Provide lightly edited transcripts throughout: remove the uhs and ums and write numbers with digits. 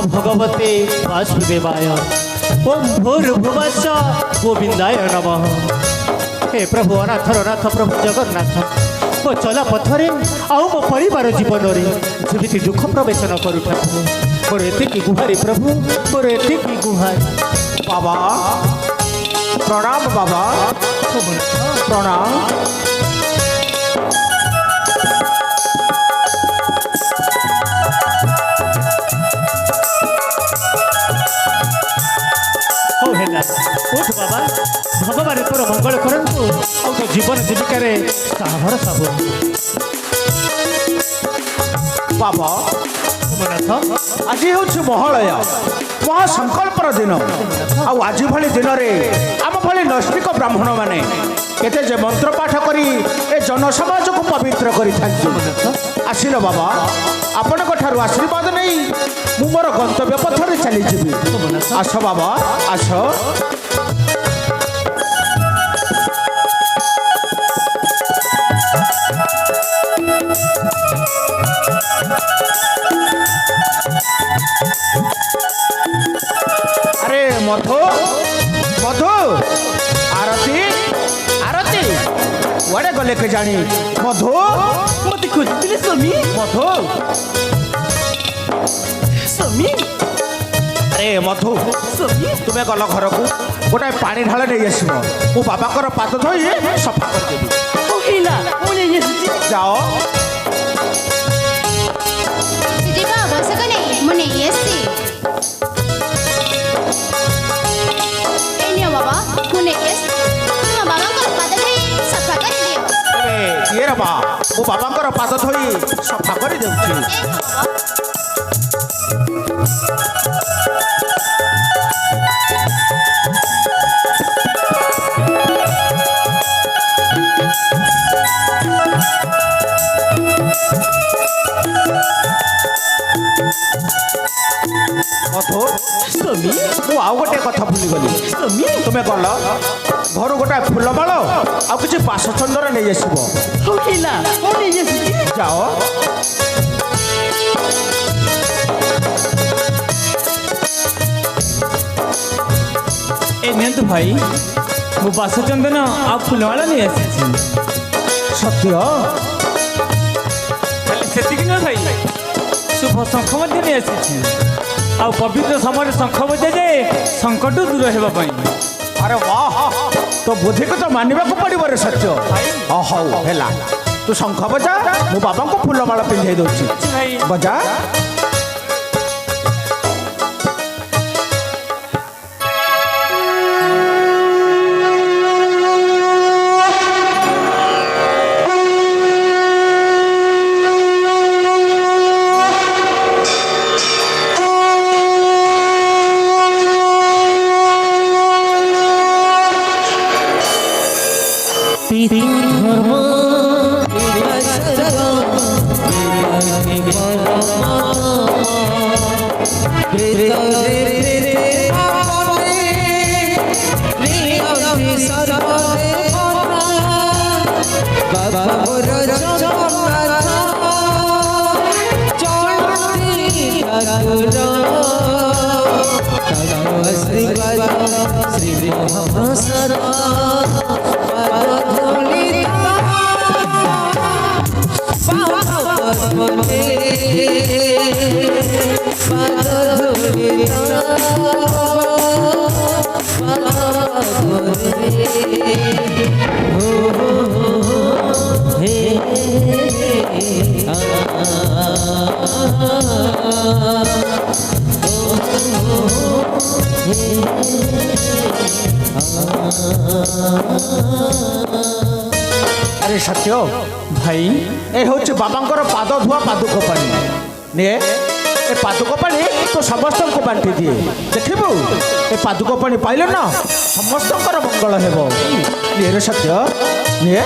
भगवते वासुदेवाय ओम भूर्भुवस्स गोविंदाय नमः। हे प्रभु अनाथर नाथ प्रभु जगन्नाथ मो चला पथरे आउ मो परिवार जीवन जमी दुख प्रवेश न करू ठाकुर मोर एतिकी गुहारी प्रभु मोर एतिकी गुहारी। बाबा प्रणाम बाबा प्रणाम। हो हेला उठ बाबा भगवान तोर मंगल करंतु और तो जीवन जीविका रे साहर सब बाबा सोमनाथ आज हूँ महालय महासंकल्पर दिन आज भली दिन में आम भली नैष्ठिक ब्राह्मण मैंने केते जे मंत्र पाठ करी ए जनसमाज को पवित्र करी आसिल बाबा आपण ठारू आशीर्वाद नहीं मु मोर गंतव्य पथरे चली जीवी। आस बाबा आस। अरे मधु मधु आरती आरती वड़े गले के जानी मधु मत खोजतिले स्वामी मधु स्वामी अरे मधु स्वामी तुम्हें गल घर को गोटे पानी ढाल नहीं आसब मो बाबा पाद धोई सफा करदेवी। ओहिला मुने येसुची जाओ ଯିବା ଆବଶ୍ୟକ ନାହିଁ ମୁଁ ନେଇ ଆସିଛି। ଏ ନିଅ ବାବା ମୁଁ ନେଇ ଆସିଛି ତୁମ ବାବାଙ୍କର ପାଦ ଧୋଇ ସଫା କରିଦିଅ। ये रबा मो बाबा पाद धोई सफा कर देउछि। मधु स्वामी मु आउ गोटे कथा भूली गली स्वामी तुम्हें गल घर गोटे फूल माल आ किसी बासचंदर नहीं आसब ओहिला मुने येसुची जाओ। ए नियंतु भाई मु बासचंदन आ फुलवाला नहीं आसी सत्य खाली सेतिक न भाई शुभ शंख मध्य नहीं आसी आ पवित्र समय शंख बजे जे संकट दूर हेबा पई। अरे वाह तो बुद्धि को तो मानवा को पड़ो रे सत्य। हौ है तू शंख बजा मो बाबा को फूलमाला पिंधे दौची भाई बजा। अरे सत्य भाई ए हूँ बाबांकर पाद धुआ पादुक पानी ने ए पादुक पानी तो समस्त को बांटी दिए देखबू ए पादुक पानी पाइले ना समस्त मंगल हेबो। ने रे सत्य ने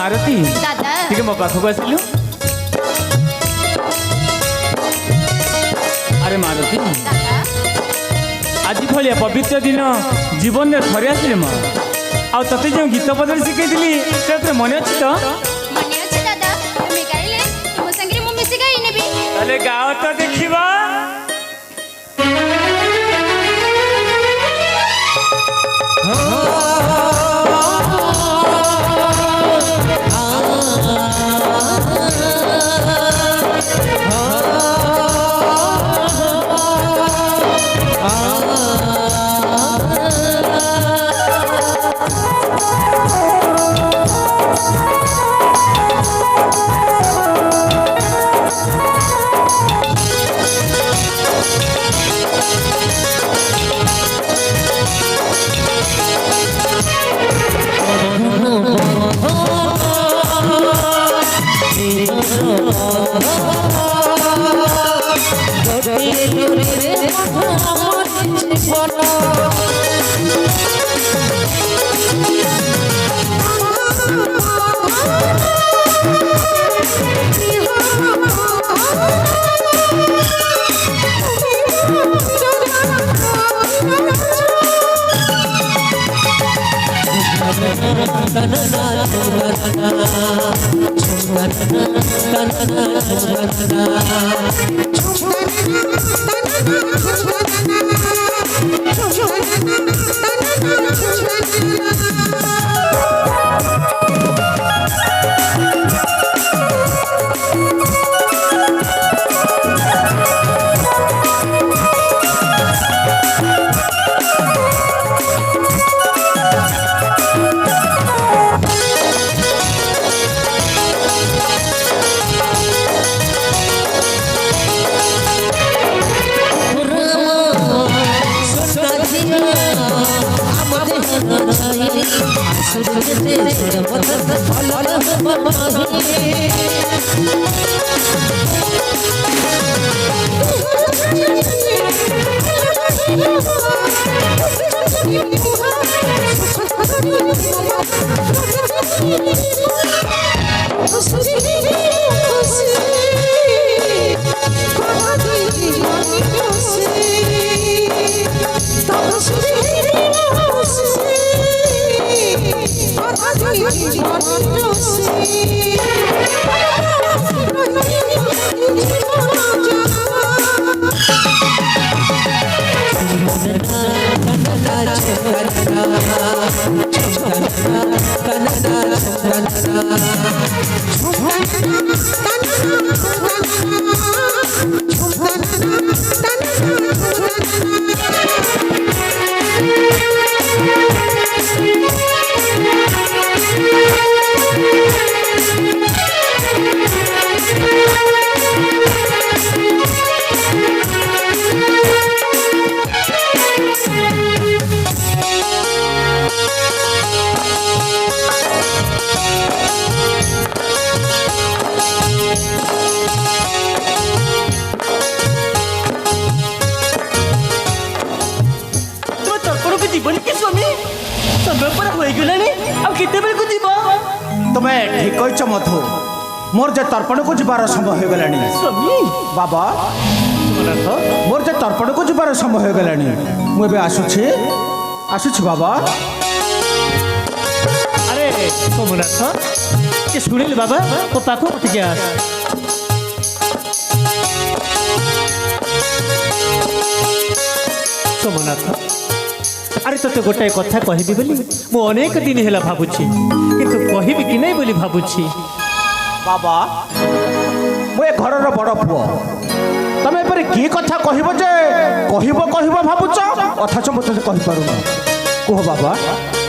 ମାରୁତି ଦାଦା ଟିକେ ମୋ ପାଖକୁ ଆସିଲୁ। ଆରେ ମାରୁତି, ଦାଦା ଆଜି ଭଳିଆ ପବିତ୍ର ଦିନ ଜୀବନରେ ଥରେ ଆସିଲେ ମା। ଆଉ ତତେ ଯେଉଁ ଗୀତ ପଦରେ ଶିଖେଇଥିଲି ସେଥିରେ ମନେ ଅଛି ତ? ମନେ ଅଛି ଦାଦା, ତୁମେ ଗାଇଲେ ମୋ ସାଙ୍ଗରେ ମୁଁ ମିଶି ଗାଇ ନେବି। ତାହେଲେ ଗାଅ ତ ଦେଖିବା। तुम्हें ठीक कह मधु मोर जे तर्पण को जीवार समय हो गलानी बाबा मोर जे तर्पण को जीवार समय हो गलानी मुझे आसुछि आसुछि बाबा। अरे सोमनाथ ये शुणिल बाबा तो पाखु उठ गया सोमनाथ अरे तो गोटाए कथा कहबी बोली मु अनेक दिन है भावुची किंतु कहबी कि नहीं बोली भावुची बाबा मु घर बड़ पुओ तमे एपरे की कथा कहबो जे कहबो भावुच अथाच मते कहि पारुना कह बाबा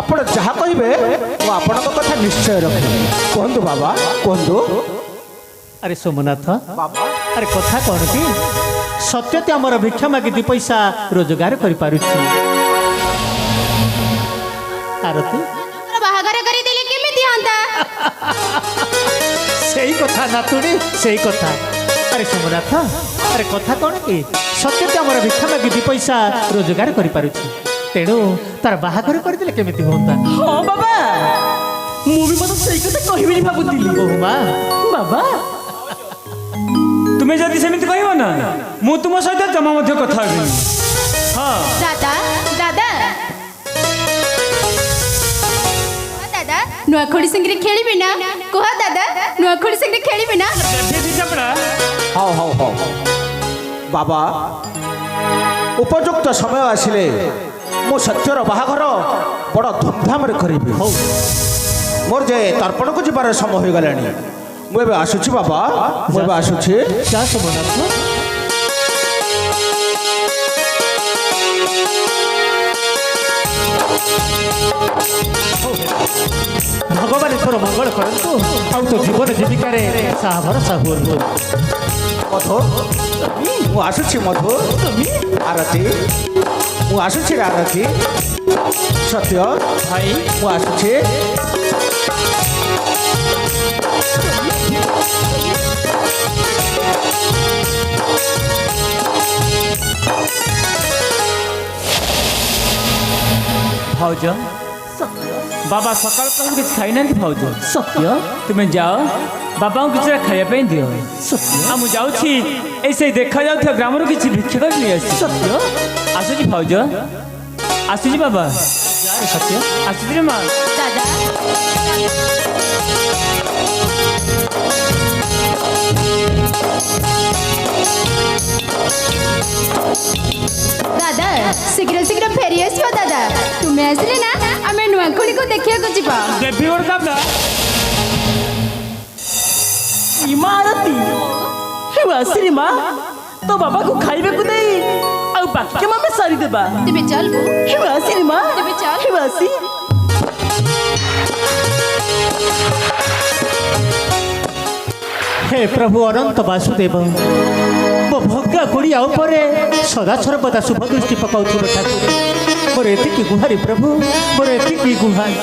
आपण जहा कहिबे मु आपण कथा निश्चय रखिबे कहंतु बाबा कहंतु। अरे सोमनाथ बाबा अरे कथा कौन कि सत्यते आमर भिक्षा मागी दी पैसा रोजगार कर पारुछि आरती बाहागर करी देले केमिति हंता सही कथा नातुड़ी सही कथा। अरे सोमनाथ अरे कथा कौन कि सत्यते आमर भिक्षा मागी दी पैसा रोजगार कर पारुछि तेणु तार बाहागर कर देले केमिति होंता। हाँ बाबा ମୁଁ ବି ମୋତେ ସେଇ କଥା କହିବି ବୋଲି ଭାବୁଥିଲି ବୋହୁ ମା ବାବା ତୁମେ ଯଦି ସେମିତି କହିବ ନା ମୁଁ ତୁମ ସହିତ ଜମା ମଧ୍ୟ କଥା ହେବିନି। ହଁ ଦାଦା ଦାଦା ଦାଦା ନୂଆ ଖୋଡ଼ି ସାଙ୍ଗରେ ଖେଳିବି ନା କୁହ ଦାଦା ନୂଆ ଖୋଡ଼ି ସାଙ୍ଗରେ ଖେଳିବି ନା ଦେବୀ ଚାପଡ଼ା ହଉ ହଉ ହଉ ବାବା ଉପଯୁକ୍ତ ସମୟ ଆସିଲେ ମୁଁ ସତ୍ୟର ବାହାଘର ବଡ଼ ଧୁମଧାମରେ କରିବି। ହଉ ମୋର ଯେ ତର୍ପଣକୁ ଯିବାର ସମୟ ହୋଇଗଲାଣି ମୁଁ ଏବେ ଆସୁଛି ବାବା ମୁଁ ଏବେ ଆସୁଛି। ଯା ସୋମନାଥ ଭଗବାନ ତୋର ମଙ୍ଗଳ କରନ୍ତୁ ଆଉ ତୋ ଜୀବନ ଜୀବିକାରେ ସାହା ଭରସା ହୁଅନ୍ତୁ। ମଧୁ ମୁଁ ଆସୁଛି ମଧୁ ଆରତୀ ମୁଁ ଆସୁଛି ରେ ଆରତୀ ସତ୍ୟ ଭାଇ ମୁଁ ଆସୁଛି। ଭାଉଜ ବାବା ସକାଳ କାଳୁ କିଛି ଖାଇନାହାନ୍ତି ଭାଉଜ। ସତ୍ୟ ତୁମେ ଯାଅ ବାବାଙ୍କୁ କିଛି ଖାଇବା ପାଇଁ ଦିଅ। ସତ୍ୟ ଆଉ ମୁଁ ଯାଉଛି ଏଇ ସେଇ ଦେଖାଯାଉଥିବା ଗ୍ରାମରୁ କିଛି ଭିକ୍ଷା କରି ନେଇ ଆସିଛି। ସତ୍ୟ ଆସୁଛି ଭାଉଜ ଆସୁଛି ବାବା ସତ୍ୟ ଆସୁଛି ରେ ମା। ଦାଦା ଦାଦା ଶୀଘ୍ର ଶୀଘ୍ର ଫେରି ଆସିବ ଦାଦା ତୁମେ ଆସିଲେ ନା ଆମେ ନୂଆ ଖୋଡ଼ିକୁ ଦେଖିବାକୁ ଯିବା ଦେବୀ ଗୋଟେ ଚାପଡ଼ା ଇମାରତୀ ହେଉ ଆସିଲି ମା ତୋ ବାବାକୁ ଖାଇବାକୁ ଦେଇ ଆଉ ବାକି କାମ ଆମେ ସାରିଦେବା। ତେବେ ଚାଲୁ ହେଉ ଆସିଲି ମା ତେବେ ଚାଲ ହେଉ ଆସି हे प्रभु अनंत वासुदेव मो भग्गा गुड़िया उपरे सदा सर्वदा शुभ दृष्टि पकाउथिबो ठाकुर मोर एतिकी गुहारी प्रभु मोर एतिकी गुहारी